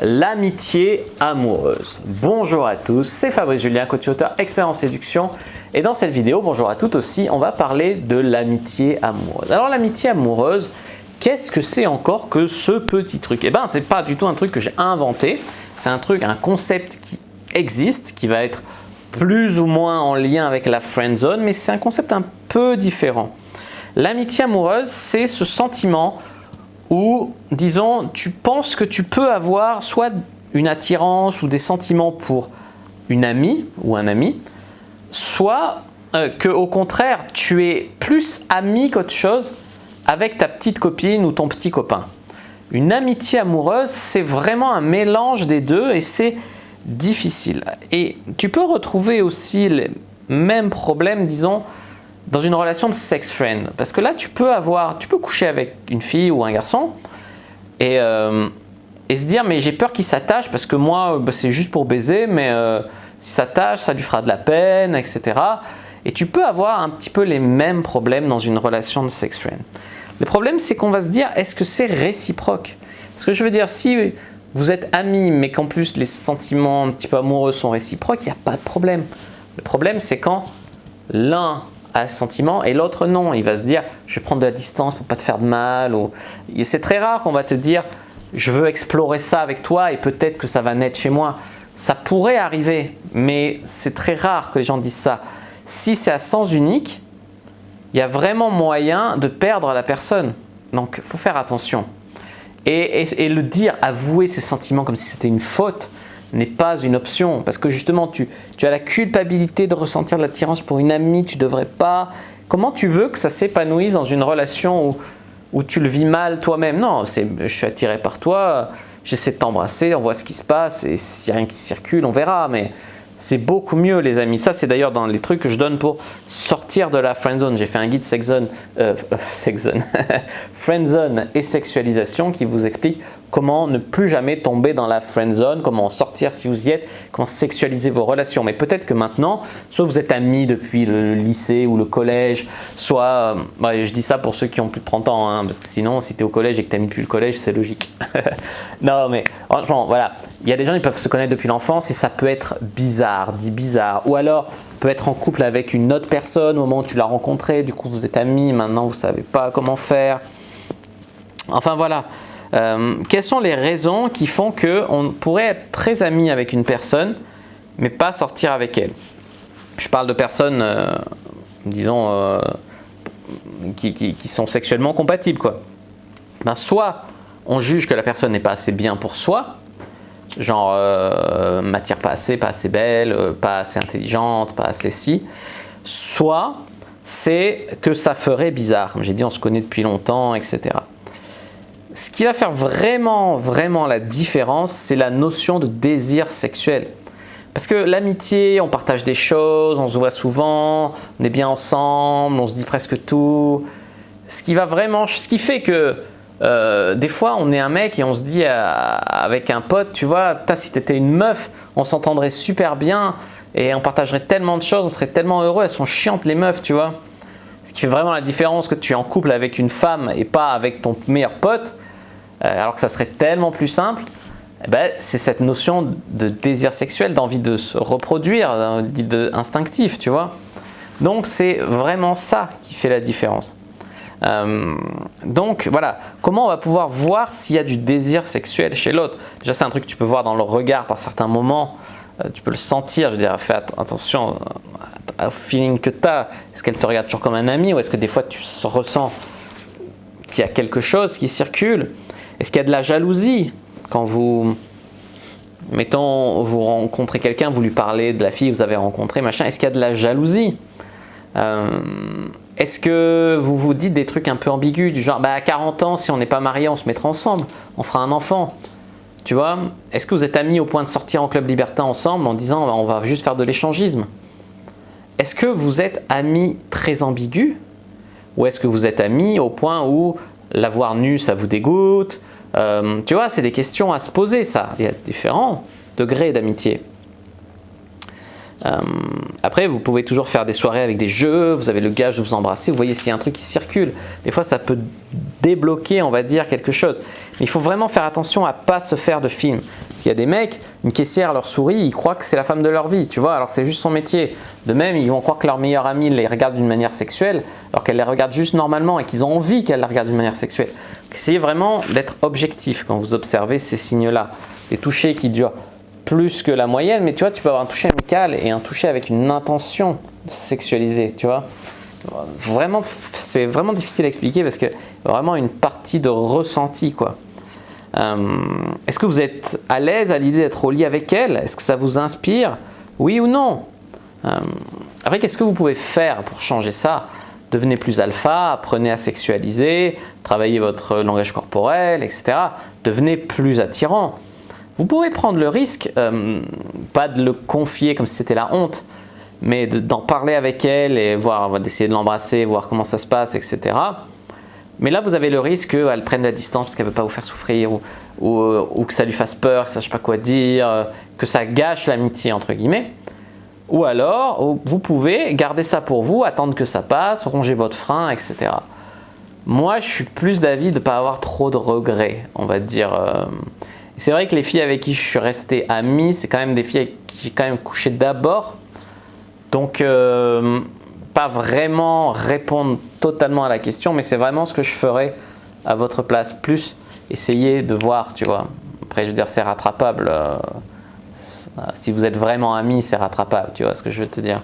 l'amitié amoureuse. Bonjour à tous, c'est Fabrice Julien, coach auteur, expert en séduction. Et dans cette vidéo, bonjour à toutes aussi, on va parler de l'amitié amoureuse. Alors l'amitié amoureuse, qu'est-ce que c'est encore que ce petit truc? Eh bien, c'est pas du tout un truc que j'ai inventé. C'est un concept qui existe, qui va être plus ou moins en lien avec la friend zone, mais c'est un concept un peu différent. L'amitié amoureuse, c'est ce sentiment où, disons, tu penses que tu peux avoir soit une attirance ou des sentiments pour une amie ou un ami, soit que au contraire, tu es plus ami qu'autre chose avec ta petite copine ou ton petit copain. Une amitié amoureuse, c'est vraiment un mélange des deux et c'est difficile. Et tu peux retrouver aussi les mêmes problèmes, disons, dans une relation de sex friend. Parce que là, tu peux coucher avec une fille ou un garçon et se dire, mais j'ai peur qu'il s'attache parce que moi, c'est juste pour baiser, mais s'il s'attache, ça lui fera de la peine, etc. Et tu peux avoir un petit peu les mêmes problèmes dans une relation de sex friend. Le problème, c'est qu'on va se dire, est-ce que c'est réciproque? Ce que je veux dire, si vous êtes amis, mais qu'en plus les sentiments un petit peu amoureux sont réciproques, il n'y a pas de problème. Le problème, c'est quand l'un a un sentiment et l'autre non. Il va se dire, je vais prendre de la distance pour pas te faire de mal. C'est très rare qu'on va te dire, je veux explorer ça avec toi et peut-être que ça va naître chez moi. Ça pourrait arriver, mais c'est très rare que les gens disent ça. Si c'est à sens unique, il y a vraiment moyen de perdre la personne. Donc, il faut faire attention. Et le dire, avouer ses sentiments comme si c'était une faute, n'est pas une option. Parce que justement, tu as la culpabilité de ressentir de l'attirance pour une amie, tu ne devrais pas. Comment tu veux que ça s'épanouisse dans une relation où tu le vis mal toi-même? Non, je suis attiré par toi, j'essaie de t'embrasser, on voit ce qui se passe, et s'il n'y a rien qui circule, on verra. Mais c'est beaucoup mieux, les amis. Ça, c'est d'ailleurs dans les trucs que je donne pour sortir de la friend zone. J'ai fait un guide friend zone et sexualisation qui vous explique comment ne plus jamais tomber dans la friend zone, comment en sortir si vous y êtes, comment sexualiser vos relations. Mais peut-être que maintenant, soit vous êtes amis depuis le lycée ou le collège, soit, je dis ça pour ceux qui ont plus de 30 ans, hein, parce que sinon, si tu es au collège et que tu n'aimes plus le collège, c'est logique. Non, mais franchement, voilà. Il y a des gens qui peuvent se connaître depuis l'enfance et ça peut être bizarre, dit bizarre. Ou alors, peut être en couple avec une autre personne au moment où tu l'as rencontré, du coup vous êtes amis, maintenant vous ne savez pas comment faire. Enfin voilà. Quelles sont les raisons qui font qu'on pourrait être très ami avec une personne, mais pas sortir avec elle? Je parle de personnes, disons, qui sont sexuellement compatibles, quoi. Soit on juge que la personne n'est pas assez bien pour soi, genre m'attire pas assez belle, pas assez intelligente, pas assez si. Soit c'est que ça ferait bizarre, comme j'ai dit, on se connaît depuis longtemps, etc. Ce qui va faire vraiment la différence, c'est la notion de désir sexuel. Parce que l'amitié, on partage des choses, on se voit souvent, on est bien ensemble, on se dit presque tout. Ce qui fait que des fois, on est un mec et on se dit avec un pote, tu vois, si t'étais une meuf, on s'entendrait super bien et on partagerait tellement de choses, on serait tellement heureux. Elles sont chiantes les meufs, tu vois. Ce qui fait vraiment la différence que tu es en couple avec une femme et pas avec ton meilleur pote, alors que ça serait tellement plus simple. C'est cette notion de désir sexuel, d'envie de se reproduire, instinctif, tu vois. Donc c'est vraiment ça qui fait la différence. Donc voilà, comment on va pouvoir voir s'il y a du désir sexuel chez l'autre? Déjà, c'est un truc que tu peux voir dans le regard par certains moments, tu peux le sentir. Je veux dire, fais attention au feeling que tu as. Est-ce qu'elle te regarde toujours comme un ami ou est-ce que des fois tu ressens qu'il y a quelque chose qui circule? Est-ce qu'il y a de la jalousie quand vous rencontrez quelqu'un, vous lui parlez de la fille que vous avez rencontrée, machin? Est-ce qu'il y a de la jalousie? Est-ce que vous vous dites des trucs un peu ambigus du genre à 40 ans, si on n'est pas marié, on se mettra ensemble, on fera un enfant, tu vois? Est-ce que vous êtes amis au point de sortir en club libertin ensemble en disant on va juste faire de l'échangisme? Est-ce que vous êtes amis très ambigus ou est-ce que vous êtes amis au point où la voir nue ça vous dégoûte? Tu vois, c'est des questions à se poser, ça. Il y a différents degrés d'amitié. Après, vous pouvez toujours faire des soirées avec des jeux, vous avez le gage de vous embrasser, vous voyez s'il y a un truc qui circule. Des fois, ça peut débloquer, on va dire, quelque chose. Mais il faut vraiment faire attention à ne pas se faire de film. Parce qu'il y a des mecs, une caissière leur sourit, ils croient que c'est la femme de leur vie, tu vois, alors c'est juste son métier. De même, ils vont croire que leur meilleure amie les regarde d'une manière sexuelle, alors qu'elle les regarde juste normalement et qu'ils ont envie qu'elle la regarde d'une manière sexuelle. Essayez vraiment d'être objectif quand vous observez ces signes-là. Les touchés qui durent plus que la moyenne, mais tu vois, tu peux avoir un toucher amical et un toucher avec une intention sexualisée, tu vois. Vraiment, c'est vraiment difficile à expliquer parce que vraiment une partie de ressenti, quoi. Est-ce que vous êtes à l'aise à l'idée d'être au lit avec elle? Est-ce que ça vous inspire? Oui ou non? Après, qu'est-ce que vous pouvez faire pour changer ça? Devenez plus alpha, apprenez à sexualiser, travaillez votre langage corporel, etc. Devenez plus attirant. Vous pouvez prendre le risque, pas de le confier comme si c'était la honte, mais d'en parler avec elle et d'essayer de l'embrasser, voir comment ça se passe, etc. Mais là, vous avez le risque qu'elle prenne la distance parce qu'elle ne veut pas vous faire souffrir ou que ça lui fasse peur, que ça ne sache pas quoi dire, que ça gâche l'amitié, entre guillemets. Ou alors, vous pouvez garder ça pour vous, attendre que ça passe, ronger votre frein, etc. Moi, je suis plus d'avis de ne pas avoir trop de regrets, on va dire. C'est vrai que les filles avec qui je suis resté ami, c'est quand même des filles avec qui j'ai quand même couché d'abord. Donc, pas vraiment répondre totalement à la question, mais c'est vraiment ce que je ferais à votre place. Plus essayer de voir, tu vois. Après, je veux dire, c'est rattrapable. Si vous êtes vraiment amis, c'est rattrapable, tu vois ce que je veux te dire.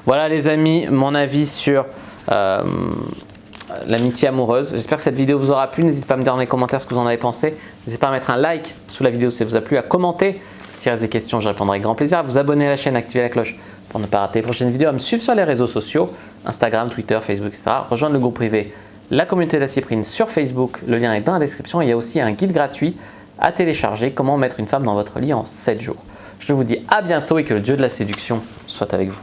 Voilà les amis, mon avis sur l'amitié amoureuse. J'espère que cette vidéo vous aura plu. N'hésitez pas à me dire dans les commentaires ce que vous en avez pensé. N'hésitez pas à mettre un like sous la vidéo si elle vous a plu, à commenter. S'il reste des questions, je répondrai avec grand plaisir. À vous abonner à la chaîne, activer la cloche pour ne pas rater les prochaines vidéos. À me suivre sur les réseaux sociaux, Instagram, Twitter, Facebook, etc. Rejoindre le groupe privé, la communauté de la Cyprine sur Facebook. Le lien est dans la description. Il y a aussi un guide gratuit à télécharger, comment mettre une femme dans votre lit en 7 jours. Je vous dis à bientôt et que le dieu de la séduction soit avec vous.